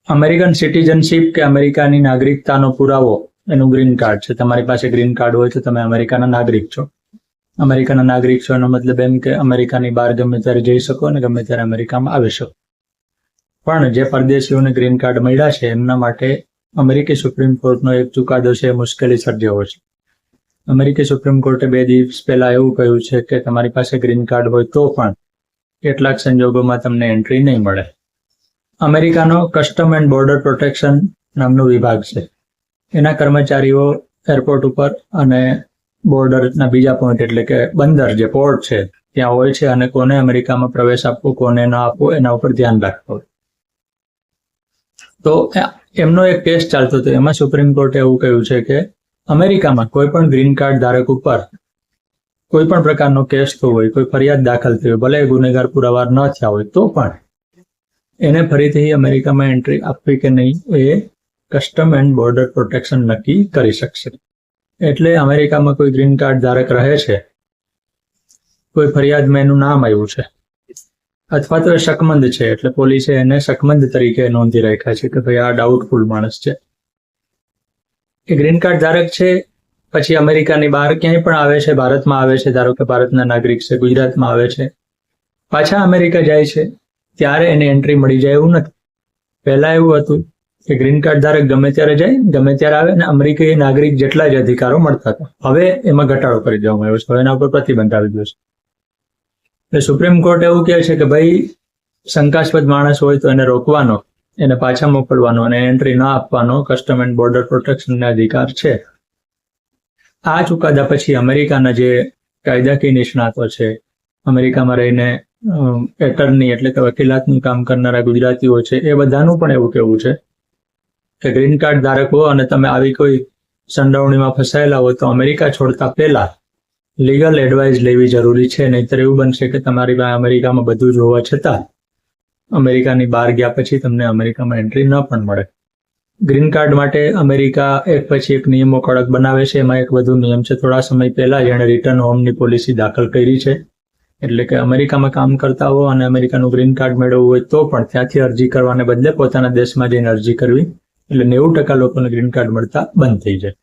American citizenship કે અમેરિકાની નાગરિકતાનો પુરાવો એનું ગ્રીન કાર્ડ છે. તમારી પાસે ગ્રીન કાર્ડ હોય તો તમે અમેરિકાના નાગરિક છો. અમેરિકાના નાગરિક છો એનો મતલબ એમ કે અમેરિકાની બહાર ગમે ત્યારે જઈ શકો અને ગમે ત્યારે અમેરિકામાં આવી શકો. પણ જે પરદેશીઓને ગ્રીન કાર્ડ મળ્યા છે એમના માટે અમેરિકી સુપ્રીમ કોર્ટનો એક ચુકાદો છે મુશ્કેલી સર્જ્યો છે. અમેરિકી સુપ્રીમ કોર્ટે 2 દિવસ પહેલા એવું કહ્યું છે કે તમારી પાસે ગ્રીન કાર્ડ હોય તો પણ કેટલાક સંજોગોમાં તમને એન્ટ્રી નહીં મળે. અમેરિકાનો કસ્ટમ એન્ડ બોર્ડર પ્રોટેક્શન નામનો વિભાગ છે. એના કર્મચારીઓ એરપોર્ટ ઉપર અને બોર્ડરના બીજા પોઈન્ટ એટલે કે બંદર જે પોર્ટ છે ત્યાં હોય છે અને કોને અમેરિકામાં પ્રવેશ આપવો કોને ન આપવો એના ઉપર ધ્યાન રાખવું હોય. તો એમનો એક કેસ ચાલતો હતો. એમાં સુપ્રીમ કોર્ટે એવું કહ્યું છે કે અમેરિકામાં કોઈ પણ ગ્રીન કાર્ડ ધારક ઉપર કોઈ પણ પ્રકારનો કેસ થયો હોય, કોઈ ફરિયાદ દાખલ થઈ હોય, ભલે ગુનેગાર પુરાવા ન થયા હોય તો પણ એને ફરીથી અમેરિકામાં એન્ટ્રી આપવી કે નહીં એ કસ્ટમ એન્ડ બોર્ડર પ્રોટેક્શન નક્કી કરી શકશે. એટલે અમેરિકામાં કોઈ ગ્રીન કાર્ડ ધારક રહે છે, કોઈ ફરિયાદમાં એનું નામ આવ્યું છે અથવા તો એ શકમંદ છે એટલે પોલીસે એને શકમંદ તરીકે નોંધી રાખ્યા છે કે ભાઈ આ ડાઉટફુલ માણસ છે. એ ગ્રીન કાર્ડ ધારક છે, પછી અમેરિકાની બહાર ક્યાંય પણ આવે છે, ભારતમાં આવે છે, ધારો કે ભારતના નાગરિક છે, ગુજરાતમાં આવે છે, પાછા અમેરિકા જાય છે ત્યારે એને એન્ટ્રી મળી જાય એવું નથી. પહેલા એવું હતું કે ગ્રીન કાર્ડ ધારક ગમે ત્યારે જાય ગમે ત્યારે આવે અને અમેરિકી નાગરિક જેટલા જ અધિકારો મળતા હતા. હવે એમાં ઘટાડો કરી દેવામાં આવ્યો છે, એના ઉપર પ્રતિબંધ આવી ગયો છે. એટલે સુપ્રીમ કોર્ટ એવું કહે છે કે ભાઈ શંકાસ્પદ માણસ હોય તો એને રોકવાનો, એને પાછા મોકલવાનો અને એન્ટ્રી ના આપવાનો કસ્ટમ એન્ડ બોર્ડર પ્રોટેક્શનના અધિકાર છે. આ ચુકાદા પછી અમેરિકાના જે કાયદાકીય નિષ્ણાતો છે, અમેરિકામાં રહીને એટર્ની એટલે કે વકીલાતનું કામ કરનારા ગુજરાતીઓ છે, એ બધાનું પણ એવું કહેવું છે કે ગ્રીન કાર્ડ ધારકો અને તમે આવી કોઈ સંડોવણીમાં ફસાયેલા હોય તો અમેરિકા છોડતા પહેલા લીગલ એડવાઇસ લેવી જરૂરી છે. નહીંતર એવું બનશે કે તમારી પાસે અમેરિકામાં બધું જ હોવા છતાં અમેરિકાની બહાર ગયા પછી તમને અમેરિકામાં એન્ટ્રી ન પણ મળે. ગ્રીન કાર્ડ માટે અમેરિકા એક પછી એક નિયમો કડક બનાવે છે. એમાં એક વધુ નિયમ છે, થોડા સમય પહેલા જેણે રિટર્ન હોમની પોલિસી દાખલ કરી છે. એટલે કે અમેરિકામાં કામ કરતા હો અને અમેરિકાનું ગ્રીન કાર્ડ મેળવવું હોય તો પણ ત્યાંથી અરજી કરવાને બદલે પોતાના દેશમાં જઈને અરજી કરવી, એટલે 90% લોકોને ગ્રીન કાર્ડ મળતા બંધ થઈ જાય.